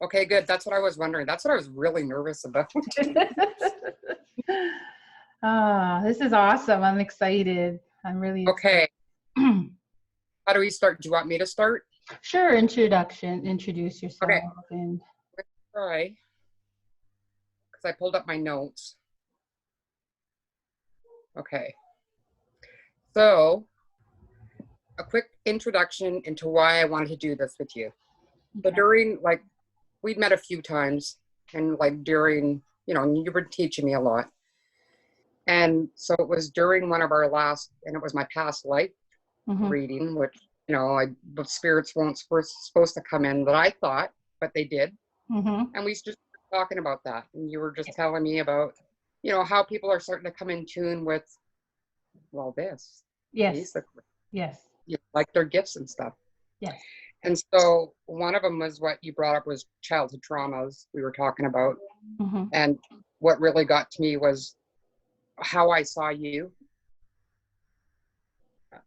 Okay, good. That's what I was wondering. That's what I was really nervous about. This is awesome. I'm excited. I'm really Okay. excited. How do we start? Do you want me to start? Sure. Introduce yourself. Okay. And Try. Because I pulled up my notes. Okay. So, a quick introduction into why I wanted to do this with you. So during, like, we'd met a few times, and like during, you were teaching me a lot. And so it was during one of our last, and it was my past life reading, which, the spirits weren't supposed to come in that I thought, but they did. And we just were talking about that. And you were just telling me about, how people are starting to come in tune with, well, this. Yes. Basically. Yes. Like their gifts and stuff. Yes. And so one of them was what you brought up was childhood traumas we were talking about. And what really got to me was how I saw you.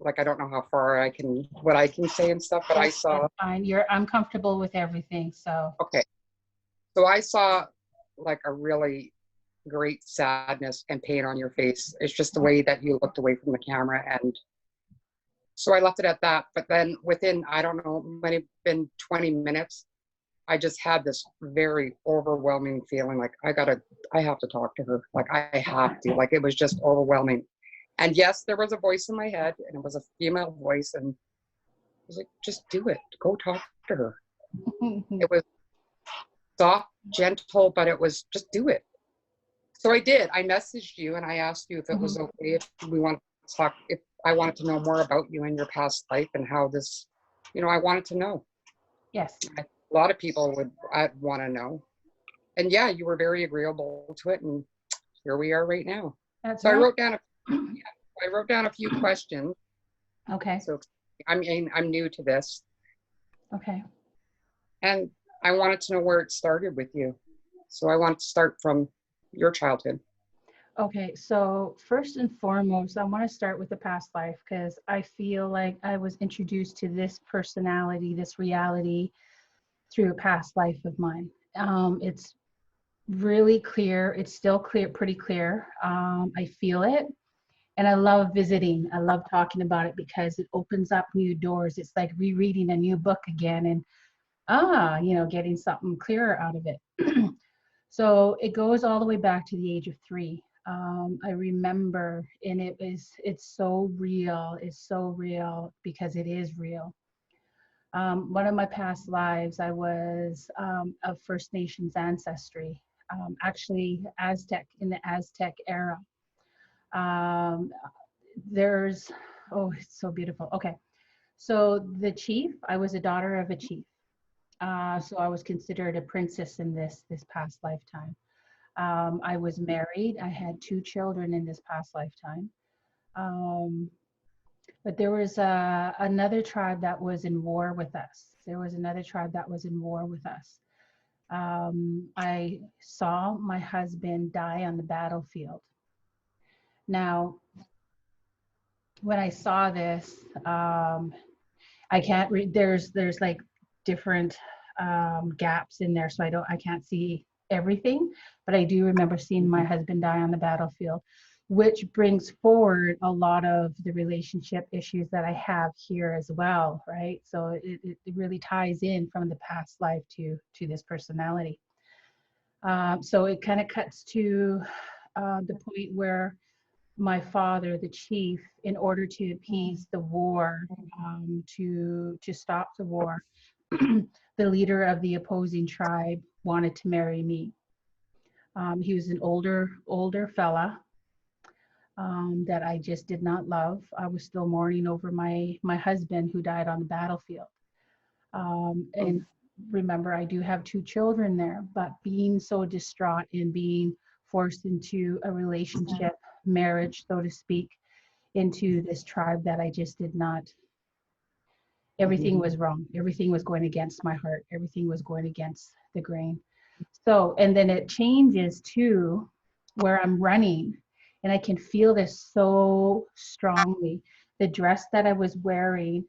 Like, I don't know how far what I can say and stuff, but I saw. That's fine. I'm comfortable with everything. So. Okay. So I saw like a really great sadness and pain on your face. It's just the way that you looked away from the camera. And so I left it at that. But then within, I don't know, might have been 20 minutes, I just had this very overwhelming feeling like I have to talk to her. Like I have to, like it was just overwhelming. And yes, there was a voice in my head and it was a female voice. And I was like, just do it. Go talk to her. It was soft, gentle, but it was just do it. So I did. I messaged you and I asked you if it was okay if we want to talk, if I wanted to know more about you and your past life and how this, I wanted to know. Yes. A lot of people would want to know. And yeah, you were very agreeable to it. And here we are right now. That's so right. I wrote down a few questions. Okay. So I'm new to this. Okay. And I wanted to know where it started with you. So I want to start from your childhood. Okay, so first and foremost, I want to start with the past life because I feel like I was introduced to this personality, this reality through a past life of mine. It's really clear. It's still clear, pretty clear. I feel it. And I love visiting. I love talking about it because it opens up new doors. It's like rereading a new book again and, getting something clearer out of it. So it goes all the way back to the age of 3. I remember, and it's so real. It's so real because it is real. One of my past lives, I was of First Nations ancestry, actually Aztec, in the Aztec era. It's so beautiful. Okay. So the chief, I was a daughter of a chief. So I was considered a princess in this past lifetime. I was married. I had 2 children in this past lifetime. But there was another tribe that was in war with us. I saw my husband die on the battlefield. Now, when I saw this, I can't read. There's like different gaps in there, so I can't see everything, but I do remember seeing my husband die on the battlefield, which brings forward a lot of the relationship issues that I have here as well, right? So it really ties in from the past life to this personality. So it kind of cuts to the point where my father, the chief, in order to appease the war, to stop the war, the leader of the opposing tribe wanted to marry me. He was an older fella that I just did not love. I was still mourning over my husband who died on the battlefield. And remember, I do have 2 children there, but being so distraught and being forced into a relationship, marriage, so to speak, into this tribe that I just did not, everything was wrong. Everything was going against my heart. Everything was going against the grain. So, and then it changes to where I'm running and I can feel this so strongly. The dress that I was wearing,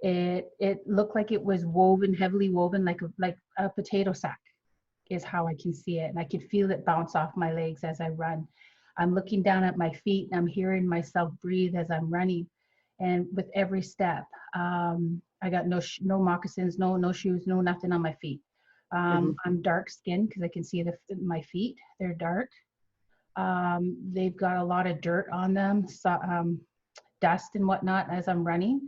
it looked like it was woven, heavily woven, like a potato sack. is how I can see it. And I can feel it bounce off my legs as I run. I'm looking down at my feet and I'm hearing myself breathe as I'm running. And with every step, I got no moccasins, no shoes, no nothing on my feet. I'm dark skinned because I can see my feet. They're dark. They've got a lot of dirt on them, so, dust and whatnot as I'm running.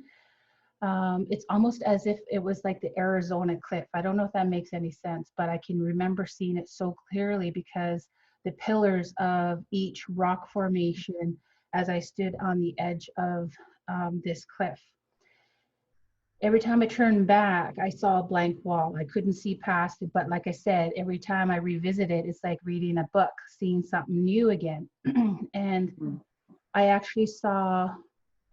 It's almost as if it was like the Arizona cliff. I don't know if that makes any sense, but I can remember seeing it so clearly because the pillars of each rock formation as I stood on the edge of this cliff. Every time I turned back, I saw a blank wall. I couldn't see past it, but like I said, every time I revisit it, it's like reading a book, seeing something new again. And I actually saw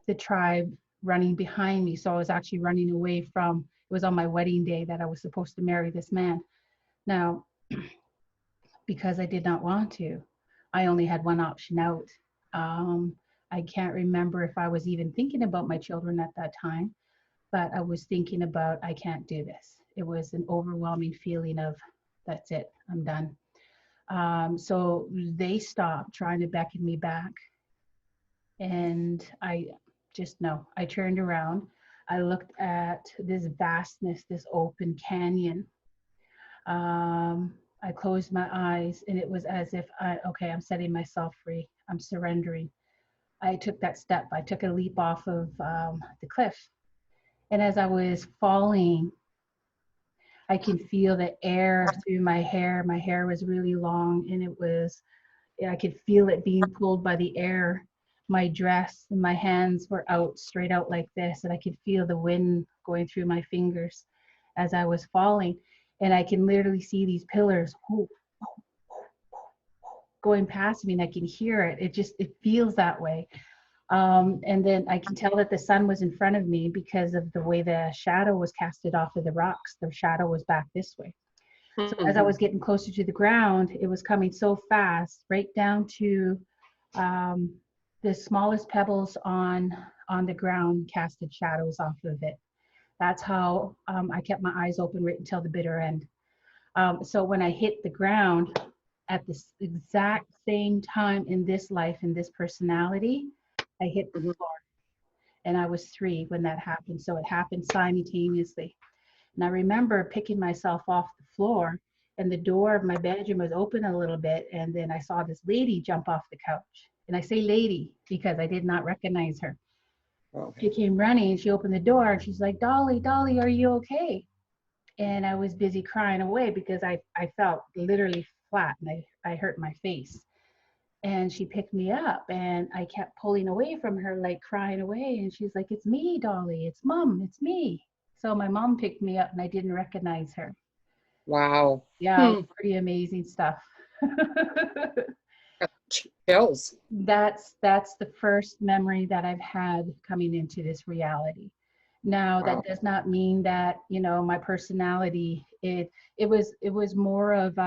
the tribe running behind me. So I was actually running away from, it was on my wedding day that I was supposed to marry this man. Now, because I did not want to, I only had one option out. I can't remember if I was even thinking about my children at that time, but I was thinking about, I can't do this. It was an overwhelming feeling of, that's it, I'm done. So they stopped trying to beckon me back. And I just, no, I turned around. I looked at this vastness, this open canyon. I closed my eyes and it was as if okay, I'm setting myself free. I'm surrendering. I took that step. I took a leap off of the cliff. And as I was falling, I can feel the air through my hair. My hair was really long and I could feel it being pulled by the air. My dress and my hands were out, straight out like this, and I could feel the wind going through my fingers as I was falling. And I can literally see these pillars going past me, and I can hear it. It feels that way. And then I can tell that the sun was in front of me because of the way the shadow was casted off of the rocks. The shadow was back this way. So as I was getting closer to the ground, it was coming so fast, right down to the smallest pebbles on the ground casted shadows off of it. That's how I kept my eyes open right until the bitter end. So when I hit the ground at the exact same time in this life, in this personality, I hit the floor. And I was 3 when that happened. So it happened simultaneously. And I remember picking myself off the floor, and the door of my bedroom was open a little bit. And then I saw this lady jump off the couch. And I say lady because I did not recognize her. Okay. She came running and she opened the door and she's like, Dolly, are you okay? And I was busy crying away because I felt literally flat and I hurt my face. And she picked me up and I kept pulling away from her, like crying away. And she's like, it's me, Dolly. It's Mom. It's me. So my mom picked me up and I didn't recognize her. Wow. Yeah, pretty amazing stuff. Chills. That's the first memory that I've had coming into this reality. Now, that does not mean that, my personality, it was more of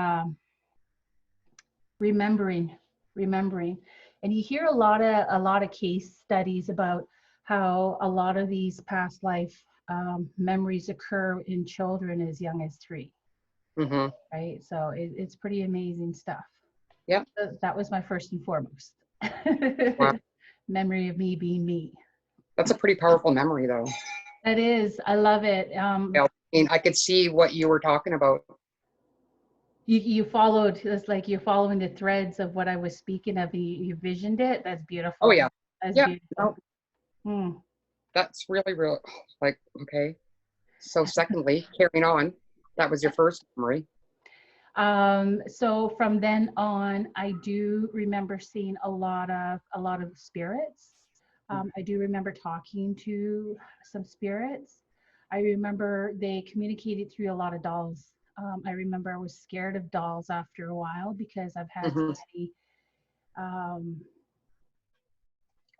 remembering. And you hear a lot of case studies about how a lot of these past life memories occur in children as young as 3. Right? So it's pretty amazing stuff. Yeah. So that was my first and foremost. Wow. Memory of me being me. That's a pretty powerful memory, though. That is. I love it. I could see what you were talking about. You followed, it's like you're following the threads of what I was speaking of. You visioned it. That's beautiful. Oh, yeah. That's beautiful. Oh. That's really, like, okay. So secondly, carrying on, that was your first memory. So from then on, I do remember seeing a lot of spirits. I do remember talking to some spirits. I remember they communicated through a lot of dolls. I remember I was scared of dolls after a while because I've had so many,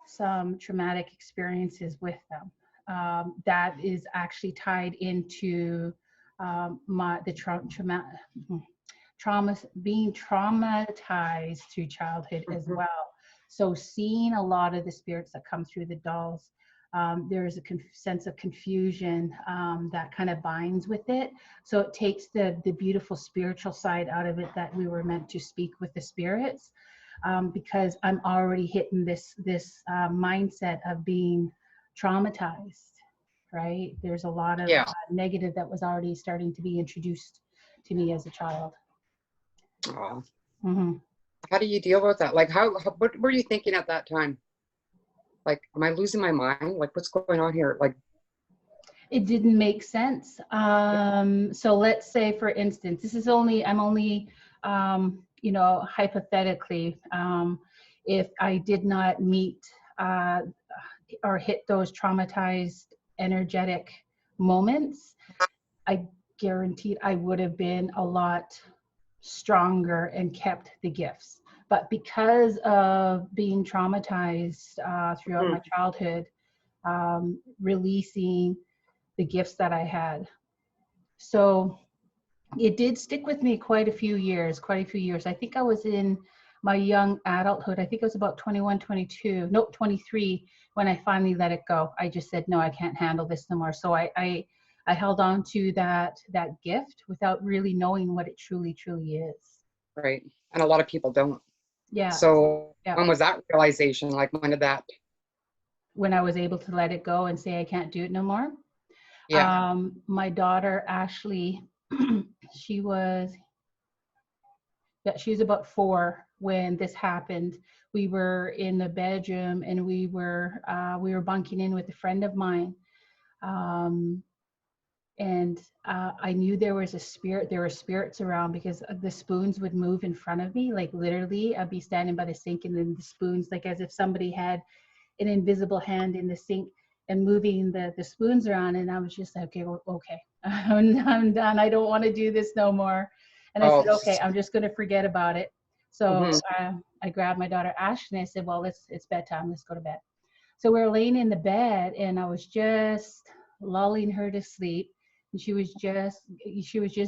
some traumatic experiences with them. That is actually tied into being traumatized through childhood as well. So seeing a lot of the spirits that come through the dolls, there's a sense of confusion that kind of binds with it. So it takes the beautiful spiritual side out of it that we were meant to speak with the spirits, because I'm already hitting this mindset of being traumatized, right? There's a lot of Yeah. negative that was already starting to be introduced to me as a child. Aw. Mm-hmm. How do you deal with that? Like, what were you thinking at that time? Like, am I losing my mind? Like, what's going on here? Like, It didn't make sense. So let's say, for instance, I'm only, hypothetically, if I did not meet or hit those traumatized energetic moments, I guaranteed I would have been a lot stronger and kept the gifts. But because of being traumatized throughout my childhood, releasing the gifts that I had. So it did stick with me quite a few years. I think I was in my young adulthood. I think it was about 21, 22, no, 23, when I finally let it go. I just said, no, I can't handle this no more. So I held on to that gift without really knowing what it truly is. right. And a lot of people don't. Yeah. So Yeah. when was that realization? Like, when did that? When I was able to let it go and say I can't do it no more. Yeah. My daughter, Ashley, she was about 4 when this happened. We were in the bedroom and we were bunking in with a friend of mine. And I knew there was a spirit, there were spirits around, because the spoons would move in front of me. Like, literally, I'd be standing by the sink and then the spoons, like as if somebody had an invisible hand in the sink and moving the spoons around. And I was just like, okay, well, okay, I'm done. I don't want to do this no more. And I said, okay, I'm just going to forget about it. So I grabbed my daughter Ashley and I said, well, it's bedtime. Let's go to bed. So we were laying in the bed and I was just lulling her to sleep. And she was just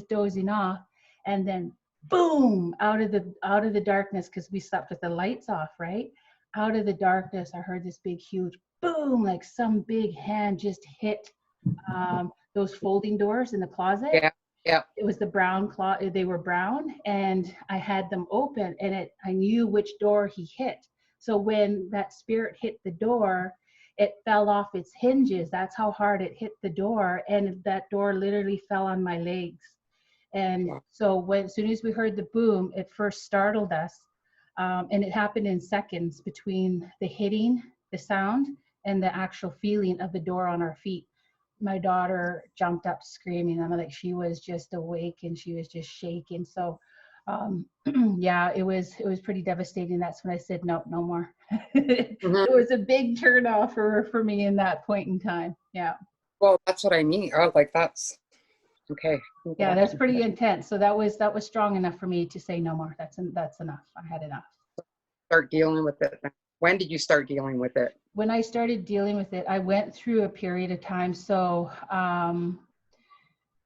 dozing off. And then boom, out of the darkness, because we slept with the lights off, right? Out of the darkness, I heard this big, huge boom, like some big hand just hit those folding doors in the closet. Yeah. Yeah. It was the brown closet. They were brown, and I had them open, and I knew which door he hit. So when that spirit hit the door, it fell off its hinges. That's how hard it hit the door, and that door literally fell on my legs. And so as soon as we heard the boom, it first startled us. And it happened in seconds between the hitting, the sound, and the actual feeling of the door on our feet. My daughter jumped up screaming. I'm like, she was just awake and she was just shaking. So yeah, it was pretty devastating. That's when I said, no more. It was a big turnoff for me in that point in time. Yeah. Well, that's what I mean. Oh, like, that's okay. Yeah, that's pretty intense. So that was strong enough for me to say no more. That's enough. I had enough. Start dealing with it. When did you start dealing with it? When I started dealing with it, I went through a period of time. So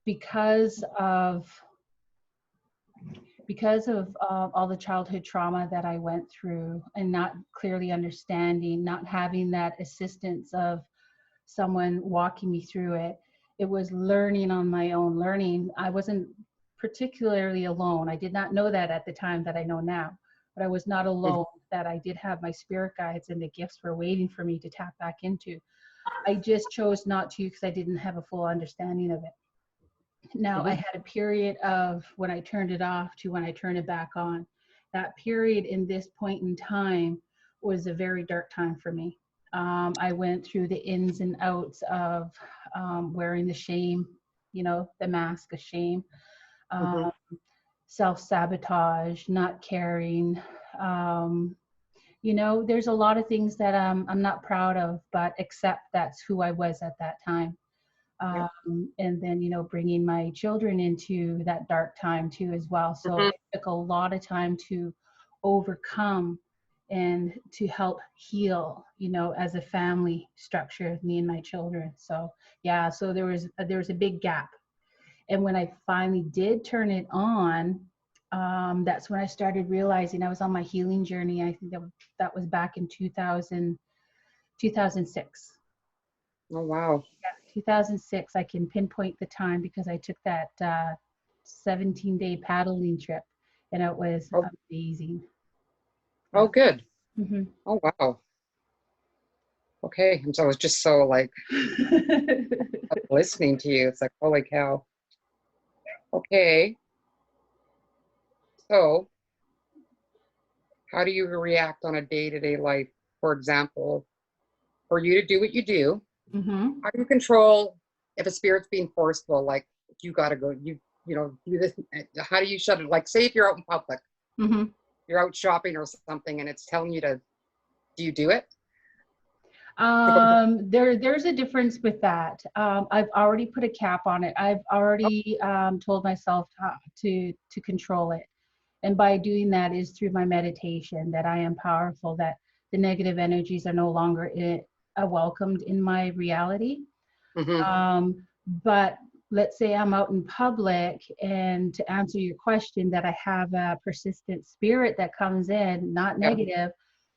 because of all the childhood trauma that I went through and not clearly understanding, not having that assistance of someone walking me through it, it was learning on my own. I wasn't particularly alone. I did not know that at the time that I know now, but I was not alone, that I did have my spirit guides and the gifts were waiting for me to tap back into. I just chose not to because I didn't have a full understanding of it. Now, I had a period of when I turned it off to when I turned it back on. That period in this point in time was a very dark time for me. I went through the ins and outs of wearing the shame, the mask of shame, self-sabotage, not caring. There's a lot of things that I'm not proud of, but accept that's who I was at that time. And then, bringing my children into that dark time too as well. So it took a lot of time to overcome and to help heal, as a family structure, me and my children. So yeah, so there was a big gap. And when I finally did turn it on, that's when I started realizing I was on my healing journey. I think that was back in 2006. Oh, wow. Yeah, 2006. I can pinpoint the time because I took that 17-day paddling trip, and it was Oh, amazing. oh, Yeah. good. Hmm. Oh, wow. Okay. And so I was just so like listening to you. It's like, holy cow. Okay. So how do you react on a day-to-day life? For example, for you to do what you do, Hmm. how do you control if a spirit's being forceful, like you gotta go, do this. How do you shut it? Like, say if you're out in public, Hmm. you're out shopping or something, and it's telling you to, do you do it? There's a difference with that. I've already put a cap on it. I've already told myself to control it. And by doing that is through my meditation, that I am powerful, that the negative energies are no longer welcomed in my reality. Mm-hmm. But let's say I'm out in public, and to answer your question, that I have a persistent spirit that comes in, not Yeah. negative,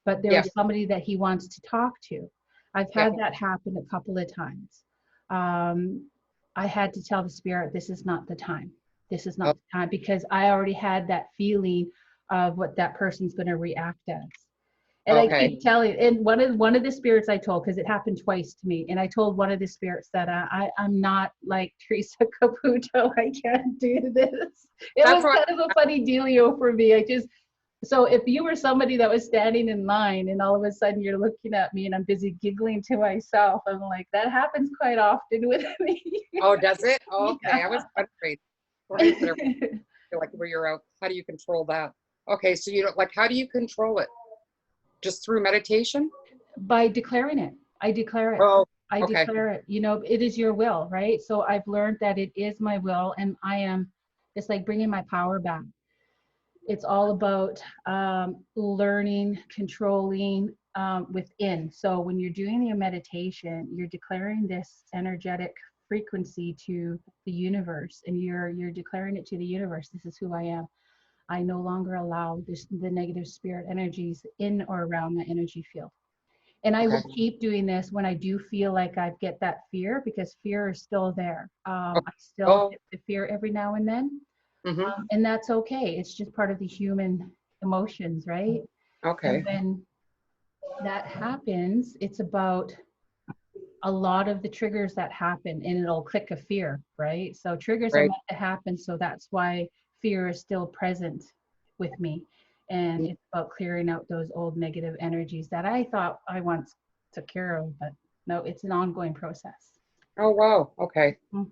but Yeah. there's somebody that he wants to talk to. I've Yeah. had that happen a couple of times. I had to tell the spirit, this is not the time. This is Oh, not the time, because I already had that feeling of what that person's going to react as. And I okay. keep telling, and one of the spirits I told, because it happened twice to me, and I told one of the spirits that I'm not like Teresa Caputo. I can't do this. It That's was what. kind of a funny dealio for me. So if you were somebody that was standing in line, and all of a sudden you're looking at me and I'm busy giggling to myself, I'm like, that happens quite often with me. Oh, does it? Oh, okay. I Yeah. was wondering. When I said, like, where you're out, how do you control that? Okay, so you don't like, how do you control it? Just through meditation? By declaring it. I declare it. Oh, I okay. declare it. It is your will, right? So I've learned that it is my will, and it's like bringing my power back. It's all about learning, controlling within. So when you're doing your meditation, you're declaring this energetic frequency to the universe, and you're declaring it to the universe. This is who I am. I no longer allow the negative spirit energies in or around my energy field. And I Okay. will keep doing this when I do feel like I get that fear, because fear is still there. Oh, I still oh, get the fear every now and then, mm-hmm. and that's okay. It's just part of the human emotions, right? And Okay. when that happens, it's about a lot of the triggers that happen, and it'll click a fear, right? So triggers are Right. meant to happen. So that's why fear is still present with me. And it's about clearing out those old negative energies that I thought I once took care of, but no, it's an ongoing process. Oh, wow. Okay. Mm.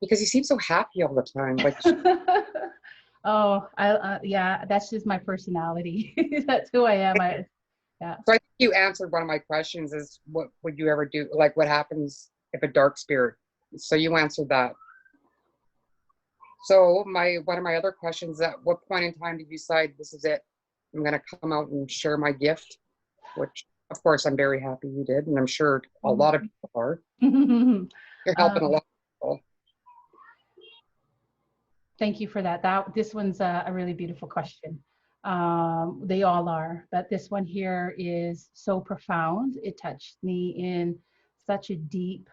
Because you seem so happy all the time. Like, Oh, yeah, that's just my personality. That's who I am. Yeah. so I think you answered one of my questions is what would you ever do? Like, what happens if a dark spirit? So you answered that. So one of my other questions, at what point in time did you decide this is it? I'm going to come out and share my gift, which of course I'm very happy you did. And I'm sure a lot of people are. You're helping a Um, lot of people. Thank you for that. This one's a really beautiful question. They all are, but this one here is so profound. It touched me in such a deep,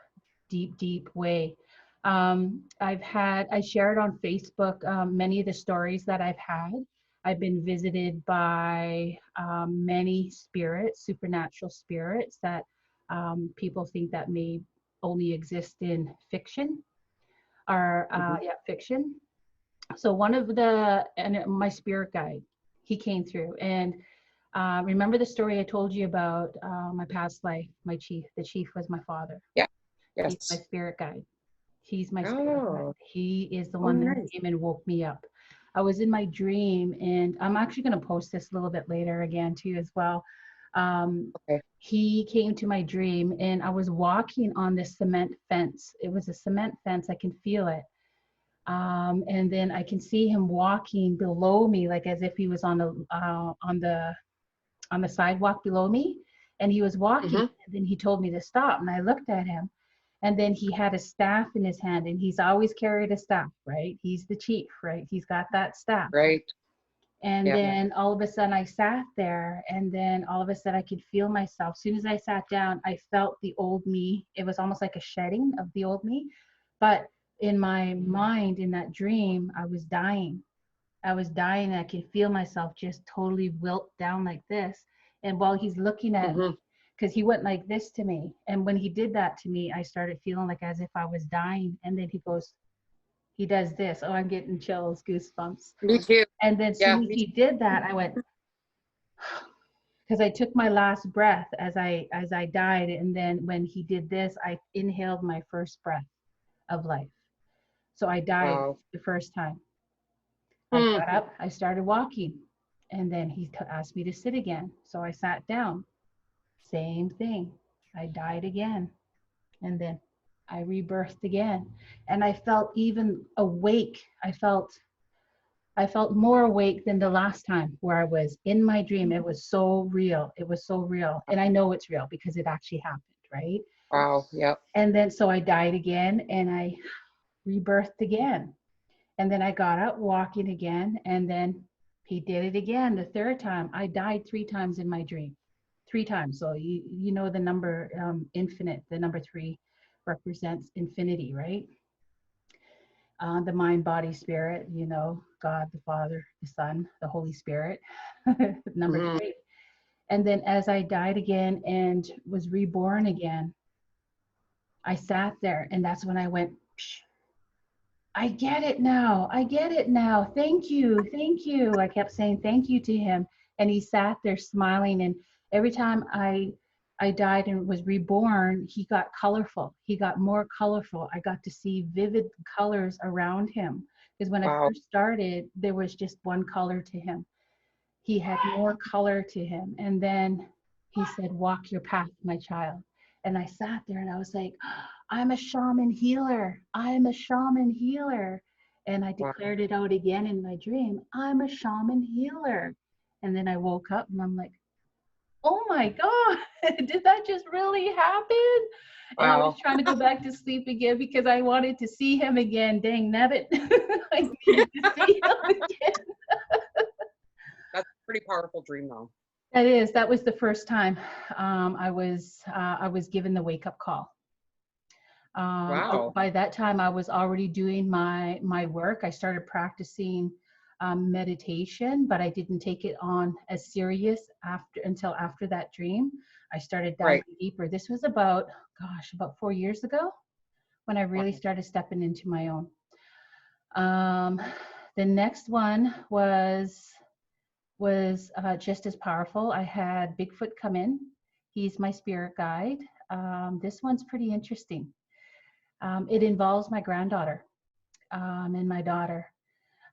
deep, deep way. I shared on Facebook many of the stories that I've had. I've been visited by many spirits, supernatural spirits that people think that may only exist in fiction, or Mhm. yeah, fiction. So and my spirit guide, he came through, and remember the story I told you about my past life. The chief was my father. Yeah. He's my Yes. spirit guide. He's my spirit guide. Oh, He is the oh, one that nice. came and woke me up. I was in my dream, and I'm actually going to post this a little bit later again too as well. Okay. He came to my dream, and I was walking on this cement fence. It was a cement fence. I can feel it. And then I can see him walking below me, like as if he was on the sidewalk below me, and he was walking. Hmm. And then he told me to stop, and I looked at him, and then he had a staff in his hand, and he's always carried a staff, right? He's the chief, right? He's got that staff, Right. And Yeah. then all of a sudden I sat there, and then all of a sudden I could feel myself. As soon as I sat down, I felt the old me. It was almost like a shedding of the old me. But in my mind, in that dream, I was dying. I was dying, and I could feel myself just totally wilt down like this. And while he's looking at Mm-hmm. me, because he went like this to me. And when he did that to me, I started feeling like as if I was dying. And then he goes, he does this. Oh, I'm getting chills, goosebumps. Me too. And then Yeah. soon as he did that, I went, because I took my last breath as I died. And then when he did this, I inhaled my first breath of life. So I died Wow. the first time. I Hmm. got up, I started walking, and then he asked me to sit again. So I sat down. Same thing. I died again, and then I rebirthed again. And I felt even awake. I felt more awake than the last time where I was in my dream. It was so real. It was so real. And I know it's real because it actually happened, right? Wow. Yep. And then so I died again, and I rebirthed again. And then I got up walking again, and then he did it again the third time. I died 3 times in my dream, 3 times. So you know the number infinite, the number 3 represents infinity, right? The mind, body, spirit, you know, God, the Father, the Son, the Holy Spirit, number Mm-hmm. 3. And then as I died again and was reborn again, I sat there, and that's when I went, psh, I get it now. I get it now. Thank you. Thank you. I kept saying thank you to him. And he sat there smiling. And every time I died and was reborn, he got colorful. He got more colorful. I got to see vivid colors around him. Because when I Wow. first started, there was just one color to him. He had more color to him. And then he said, walk your path, my child. And I sat there and I was like, I'm a shaman healer. I'm a shaman healer. And I Wow. declared it out again in my dream. I'm a shaman healer. And then I woke up and I'm like, oh my God, did that just really happen? And I was Wow. trying to go back to sleep again because I wanted to see him again. Dang nabbit. I needed to see him again. That's a pretty powerful dream, though. That is. That was the first time I was given the wake up call. Wow. By that time, I was already doing my work. I started practicing meditation, but I didn't take it on as serious until after that dream. I started diving Right. deeper. This was about 4 years ago when I Wow. really started stepping into my own. Um, the next one was just as powerful. I had Bigfoot come in. He's my spirit guide. This one's pretty interesting. It involves my granddaughter and my daughter.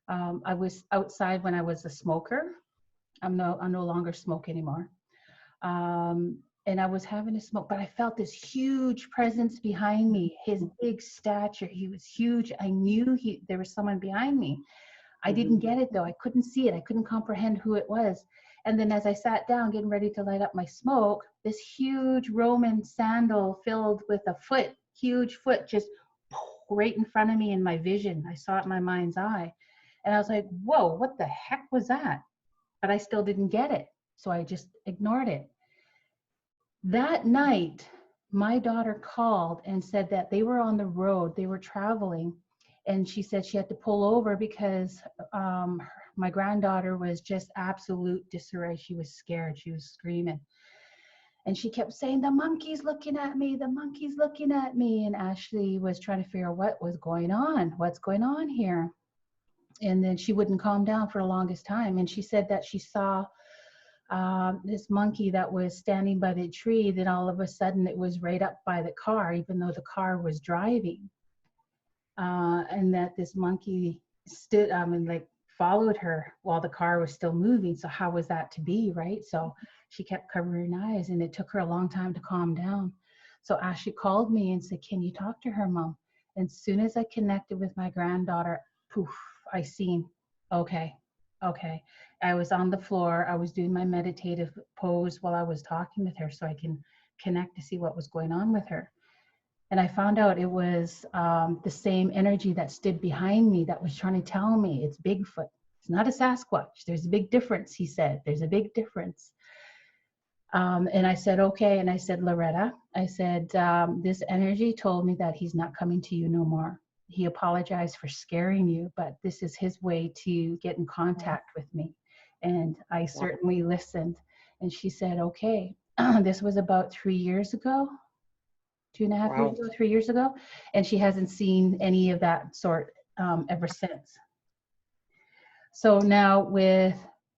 I was outside when I was a smoker. I'm no longer smoke anymore. And I was having a smoke, but I felt this huge presence behind me. His big stature, he was huge. I knew there was someone behind me. I didn't get it though. I couldn't see it. I couldn't comprehend who it was. And then as I sat down getting ready to light up my smoke, this huge Roman sandal filled with a foot, huge foot, just right in front of me in my vision. I saw it in my mind's eye. And I was like, whoa, what the heck was that? But I still didn't get it. So I just ignored it. That night, my daughter called and said that they were on the road, they were traveling, and she said she had to pull over because my granddaughter was just absolute disarray. She was scared. She was screaming. And she kept saying, the monkey's looking at me, the monkey's looking at me. And Ashley was trying to figure out what was going on, what's going on here. And then she wouldn't calm down for the longest time. And she said that she saw this monkey that was standing by the tree. Then all of a sudden it was right up by the car, even though the car was driving. And that this monkey stood and like followed her while the car was still moving. So how was that to be, right? So she kept covering her eyes, and it took her a long time to calm down. So Ashley called me and said, can you talk to her, Mom? And as soon as I connected with my granddaughter, poof, I seen, okay. I was on the floor. I was doing my meditative pose while I was talking with her so I can connect to see what was going on with her. And I found out it was the same energy that stood behind me that was trying to tell me it's Bigfoot. It's not a Sasquatch. There's a big difference, he said. There's a big difference. And I said, okay. And I said, Loretta, I said, this energy told me that he's not coming to you no more. He apologized for scaring you, but this is his way to get in contact with me. And I certainly listened. And she said, okay, this was about 3 years ago, 2.5 years ago, 3 years ago. And she hasn't seen any of that sort ever since. So now with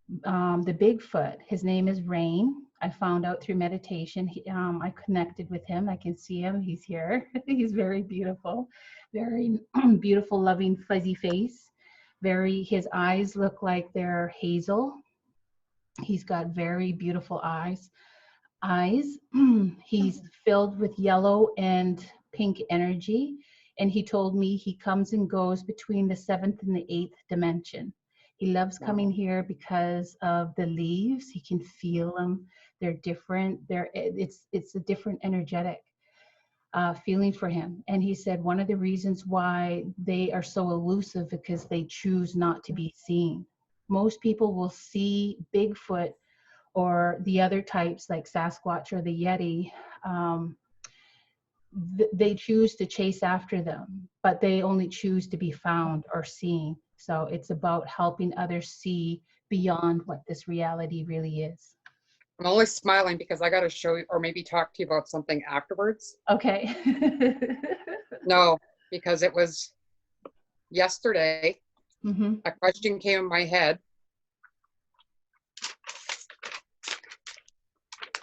the Bigfoot, his name is Rain. I found out through meditation. I connected with him. I can see him. He's here. He's very beautiful, very beautiful, loving, fuzzy face. His eyes look like they're hazel. He's got very beautiful eyes. He's filled with yellow and pink energy. And he told me he comes and goes between the 7th and the 8th dimension. He loves coming here because of the leaves. He can feel them. They're different. It's a different energetic feeling for him. And he said one of the reasons why they are so elusive because they choose not to be seen. Most people will see Bigfoot or the other types like Sasquatch or the Yeti. They choose to chase after them, but they only choose to be found or seen. So it's about helping others see beyond what this reality really is. I'm only smiling because I got to show you or maybe talk to you about something afterwards. Okay. No, because it was yesterday. Mm-hmm. A question came in my head.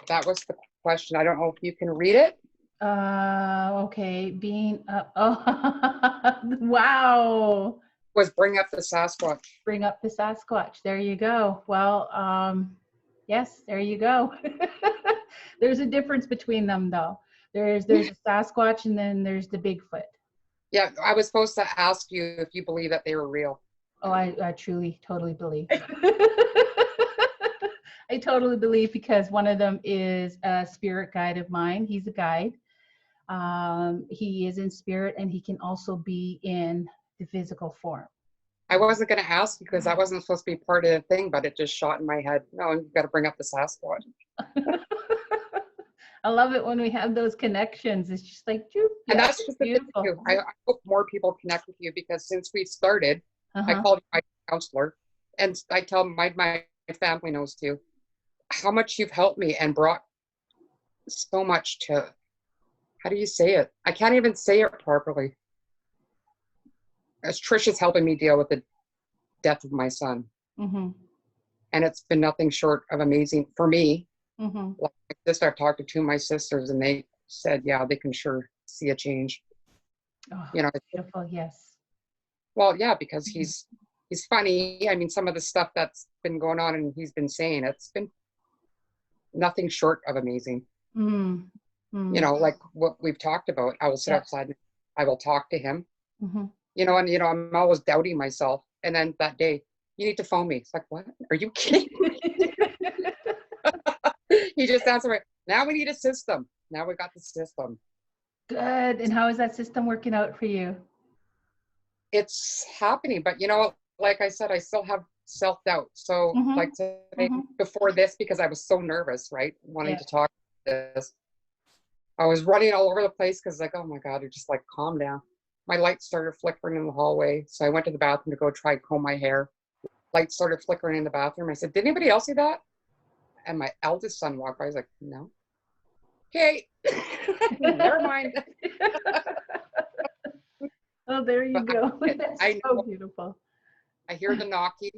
That was the question. I don't know if you can read it. Okay. Wow. Was bring up the Sasquatch. Bring up the Sasquatch. There you go. Well, yes, there you go. There's a difference between them though. There's a Sasquatch and then there's the Bigfoot. Yeah, I was supposed to ask you if you believe that they were real. Oh, I truly, totally believe. I totally believe because one of them is a spirit guide of mine. He's a guide. He is in spirit and he can also be in the physical form. I wasn't going to ask you because that wasn't supposed to be part of the thing, but it just shot in my head. No, you've got to bring up the Sasquatch. I love it when we have those connections. It's just like, and that's just beautiful. I hope more people connect with you because since we started, I called my counselor and I tell my family knows too, how much you've helped me and brought so much to, how do you say it? I can't even say it properly. As Trish is helping me deal with the death of my son. Mm-hmm. And it's been nothing short of amazing for me. Mm-hmm. Like just I've talked to two of my sisters and they said, yeah, they can sure see a change. Oh, you know, beautiful, yes. Well, yeah, because he's funny. I mean, some of the stuff that's been going on and he's been saying, it's been nothing short of amazing. Mm-hmm. You know, like what we've talked about. I will sit outside and I will talk to him. Mm-hmm. You know, and you know, I'm always doubting myself. And then that day, you need to phone me. It's like, what? Are you kidding me? He just answered me. Now we need a system. Now we got the system. Good. And how is that system working out for you? It's happening, but you know, like I said, I still have self-doubt. So like today, before this, because I was so nervous, right? Wanting to talk this. I was running all over the place because like, oh my God, you're just like, calm down. My lights started flickering in the hallway. So I went to the bathroom to go try comb my hair. Lights started flickering in the bathroom. I said, did anybody else see that? And my eldest son walked by. I was like, no. Okay. Never mind. Oh, there you go. That's so beautiful. I hear the knocking.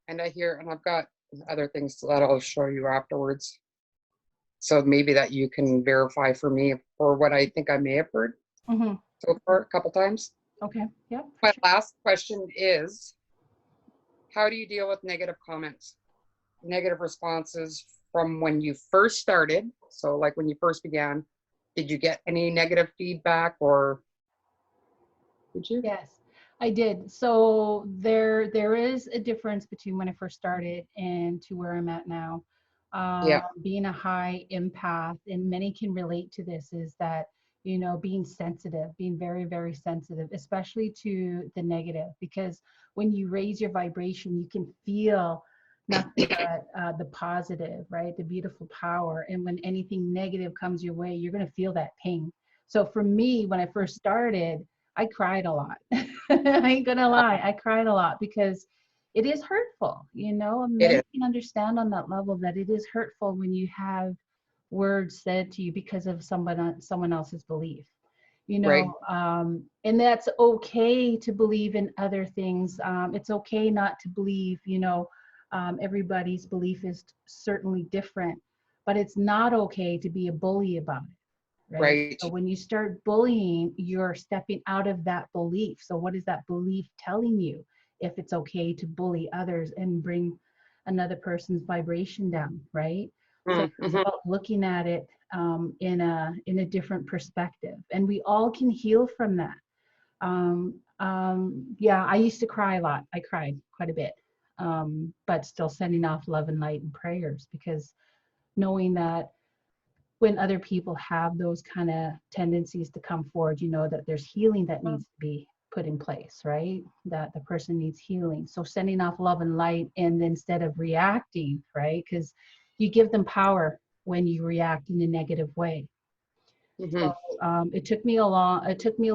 And I've got other things that I'll show you afterwards. So maybe that you can verify for me for what I think I may have heard so far a couple times. Okay. Yeah. My last question is, how do you deal with negative comments, negative responses from when you first started? So like when you first began, did you get any negative feedback or did you? Yes, I did. So there is a difference between when I first started and to where I'm at now. Being a high empath, and many can relate to this, is that you know, being sensitive, being very, very sensitive, especially to the negative, because when you raise your vibration, you can feel nothing but the positive, right? The beautiful power. And when anything negative comes your way, you're going to feel that pain. So for me, when I first started, I cried a lot. I ain't gonna lie, I cried a lot because it is hurtful, you know. It Many is. can understand on that level that it is hurtful when you have words said to you because of someone else's belief, you Right. know. And that's okay to believe in other things. It's okay not to believe, you know. Everybody's belief is certainly different, but it's not okay to be a bully about it, right? Right. So when you start bullying, you're stepping out of that belief. So what is that belief telling you? If it's okay to bully others and bring another person's vibration down, right? So it's Mm-hmm. about looking at it in a different perspective, and we all can heal from that. Yeah, I used to cry a lot. I cried quite a bit, but still sending off love and light and prayers, because knowing that when other people have those kind of tendencies to come forward, you know that there's healing that needs to be put in place, right? That the person needs healing. So sending off love and light, and instead of reacting, right? Because you give them power when you react in a negative way. Mm-hmm. So it took me a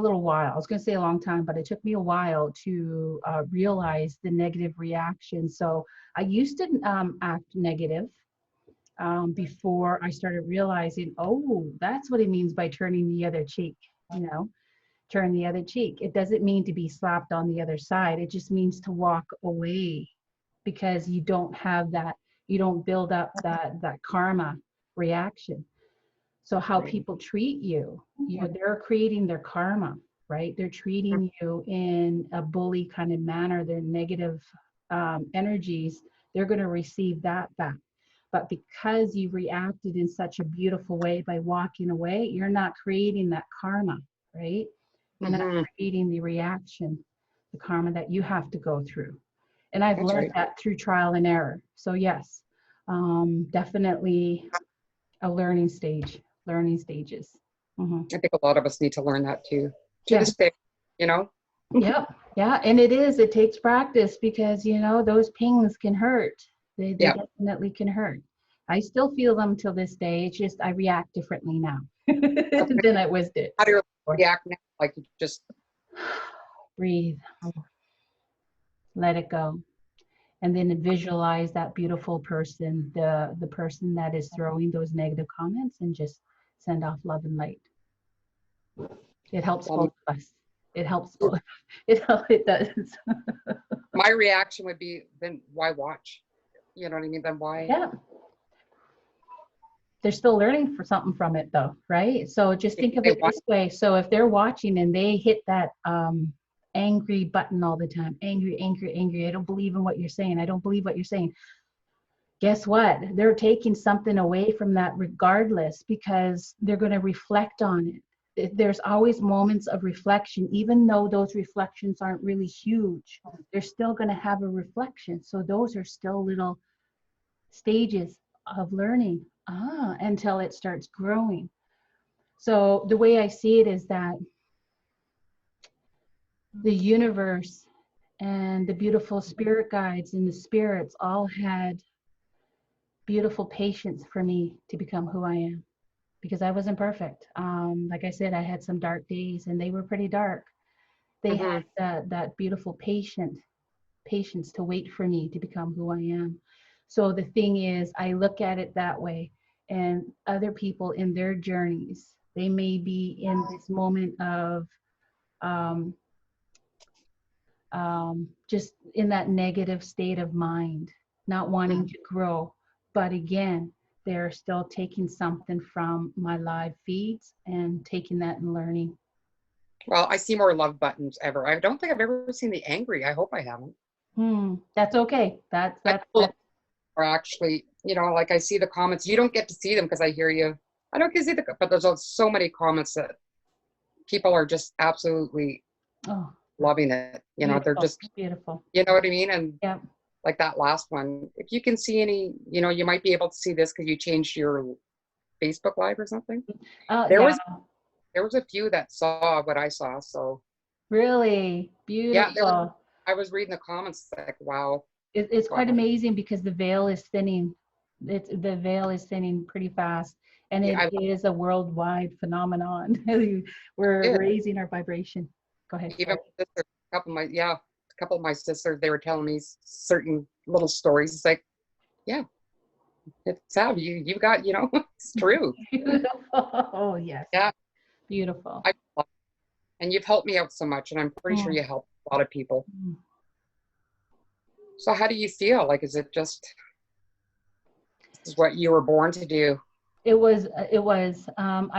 little while. I was going to say a long time, but it took me a while to realize the negative reaction. So I used to act negative before I started realizing, oh, that's what it means by turning the other cheek, you know, turn the other cheek. It doesn't mean to be slapped on the other side. It just means to walk away, because you don't have that, you don't build up that karma reaction. So how Right. people treat you, you know, they're creating their karma, right? They're treating you in a bully kind of manner. Their negative energies, they're going to receive that back. But because you reacted in such a beautiful way by walking away, you're not creating that karma, right? You're not Mm-hmm. creating the reaction, the karma that you have to go through. And I've That's learned right. that through trial and error. So yes, definitely a learning stage, learning stages. Hmm. I think a lot of us need to learn that too. To Yeah, this day, you know? yep, yeah. And it takes practice, because, you know, those pings can hurt. They Yeah. definitely can hurt. I still feel them till this day. It's just I react differently now Okay. than I was did. How do you Before. react now? Like you just, Breathe, let it go, and then visualize that beautiful person, the person that is throwing those negative comments, and just send off love and light. It helps well, both of us. It helps both. It does. my reaction would be, then why watch? You know what I mean? Then why? Yeah. They're still learning for something from it though, right? So just think of They it want, this way. So if they're watching and they hit that angry button all the time, angry, angry, angry, I don't believe in what you're saying. I don't believe what you're saying. Guess what? They're taking something away from that regardless, because they're going to reflect on it. There's always moments of reflection, even though those reflections aren't really huge, they're still going to have a reflection. So those are still little stages of learning, until it starts growing. So the way I see it is that the universe and the beautiful spirit guides and the spirits all had beautiful patience for me to become who I am, because I wasn't perfect. Like I said, I had some dark days, and they were pretty dark. They had mm-hmm. that beautiful patience to wait for me to become who I am. So the thing is, I look at it that way, and other people in their journeys, they may be in this moment of um, just in that negative state of mind, not wanting to grow. But again, they're still taking something from my live feeds and taking that and learning. Well, I see more love buttons ever. I don't think I've ever seen the angry. I hope I haven't. That's okay. I know are actually, you know, like I see the comments. You don't get to see them because I hear you. I don't get to see the, but there's so many comments that people are just absolutely oh, loving it. You know, they're beautiful, just, beautiful. you know what I mean? And Yeah. like that last one, if you can see any, you know, you might be able to see this because you changed your Facebook Live or something. There Yeah. was there was a few that saw what I saw. So Really yeah, beautiful. I was reading the comments like, wow, It's quite wow. amazing because the veil is thinning. The veil is thinning pretty fast, and Yeah, it I is a worldwide phenomenon. We're did. raising our vibration. Go ahead. Even Sorry. my sister, a couple of my sisters, they were telling me certain little stories. It's like, yeah, it's sad. You got, it's true. Beautiful. Oh yes, Yeah, beautiful. I and you've helped me out so much, and I'm pretty sure Mm. you helped a lot of people. Mm. So how do you feel? Like, is it just this is what you were born to do?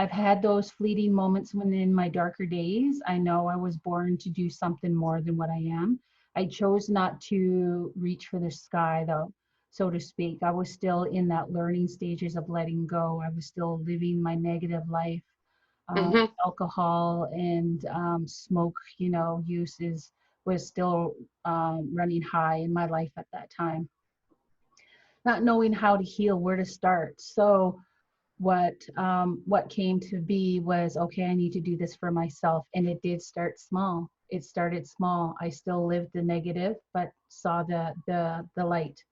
I've had those fleeting moments when in my darker days, I know I was born to do something more than what I am. I chose not to reach for the sky though, so to speak. I was still in that learning stages of letting go. I was still living my negative life. Mm-hmm. Alcohol and smoke, uses was still running high in my life at that time. Not knowing how to heal, where to start. So what came to be was, okay, I need to do this for myself, and it did start small. It started small. I still lived the negative, but saw the light.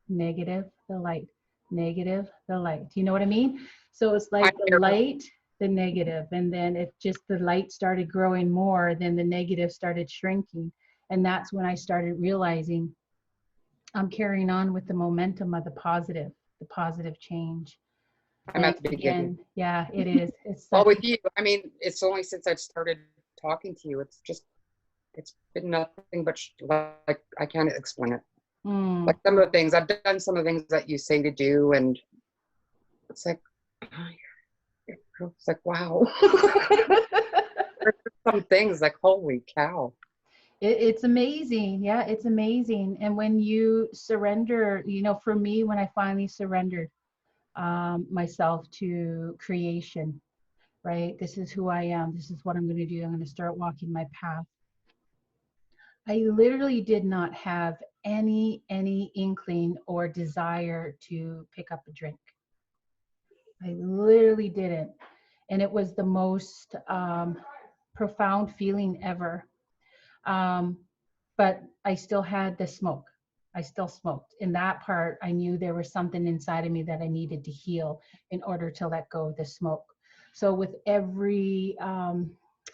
Negative, the light. Negative, the light. Do you know what I mean? So it's I like the hear. light, the negative, and then it just the light started growing more, then the negative started shrinking, and that's when I started realizing I'm carrying on with the momentum of the positive change. I'm And at the beginning. again, yeah, it is. It's Well, such with you, I mean, it's only since I've started talking to you. It's been nothing but like I can't explain it. mm, Like some of the things I've done, some of the things that you say to do, and it's like, it's like wow. There's some things like holy cow. it's amazing. Yeah, it's amazing. And when you surrender, for me, when I finally surrendered myself to creation, right? This is who I am. This is what I'm going to do. I'm going to start walking my path. I literally did not have any inkling or desire to pick up a drink. I literally didn't. And it was the most profound feeling ever. Um, but I still had the smoke. I still smoked. In that part, I knew there was something inside of me that I needed to heal in order to let go of the smoke. So with every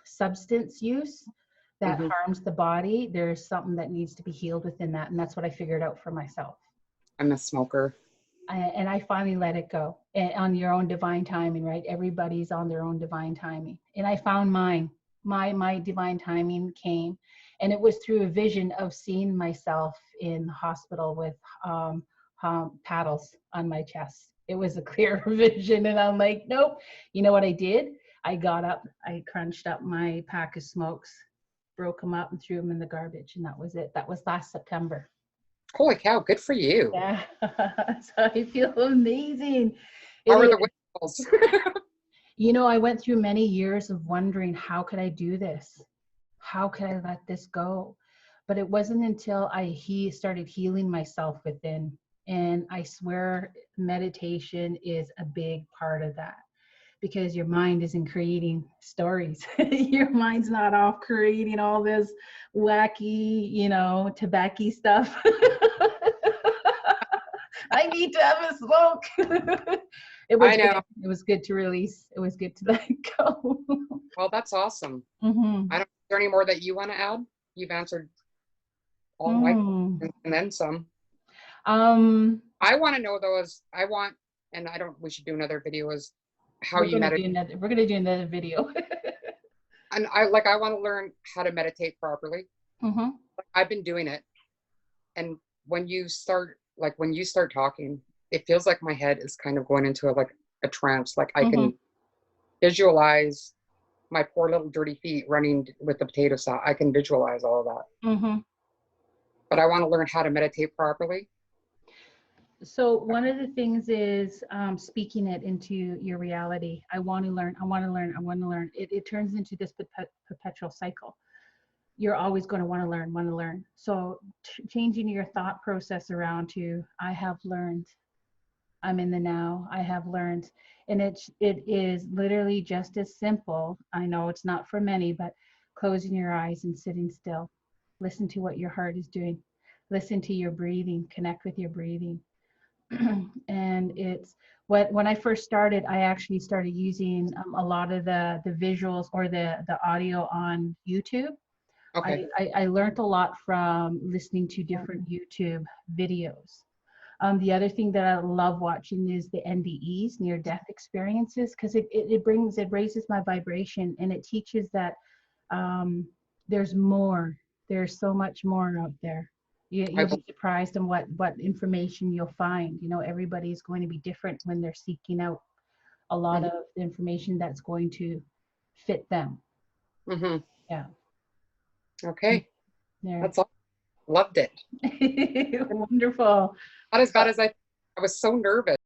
substance use that Hmm. harms the body, there's something that needs to be healed within that. And that's what I figured out for myself. I'm a smoker. And I finally let it go, and on your own divine timing, right? Everybody's on their own divine timing. And I found mine. My divine timing came, and it was through a vision of seeing myself in the hospital with paddles on my chest. It was a clear vision, and I'm like, nope. You know what I did? I got up, I crunched up my pack of smokes, broke them up, and threw them in the garbage, and that was it. That was last September. Holy cow, good for you. Yeah, so I feel amazing. It How are the is. whistles? I went through many years of wondering, how could I do this? How could I let this go? But it wasn't until I started healing myself within. And I swear meditation is a big part of that, because your mind isn't creating stories. Your mind's not off creating all this wacky, tobacco stuff. I need to have a smoke. It was I good. know. It was good to release. It was good to let go. Well, that's awesome. Mm-hmm. I don't. Is there any more that you want to add? You've answered all my Mm. questions and then some. Um, I want to know though is I want, and I don't. We should do another video. Is how we're you gonna meditate. do another. We're gonna do another video. And I want to learn how to meditate properly. Mm-hmm. I've been doing it, and when you start talking, it feels like my head is kind of going into a trance. Like I Mm-hmm. can visualize my poor little dirty feet running with the potato saw. I can visualize all of that, Mm-hmm. but I want to learn how to meditate properly. So one of the things is speaking it into your reality. I want to learn. I want to learn. I want to learn. It turns into this perpetual cycle. You're always going to want to learn, want to learn. So changing your thought process around to, I have learned, I'm in the now. I have learned, and it is literally just as simple. I know it's not for many, but closing your eyes and sitting still. Listen to what your heart is doing. Listen to your breathing. Connect with your breathing. And it's when I first started, I actually started using a lot of the visuals or the audio on YouTube. Okay. I learned a lot from listening to different YouTube videos. The other thing that I love watching is the NDEs, near death experiences, because it raises my vibration, and it teaches that there's more. There's so much more out there. I You'll be surprised on what information you'll find. You know, everybody's going to be different when they're seeking out a lot of information that's going to fit them. mm-hmm. Yeah. Okay. There. That's all. Loved it. Wonderful. Not as bad as I was so nervous.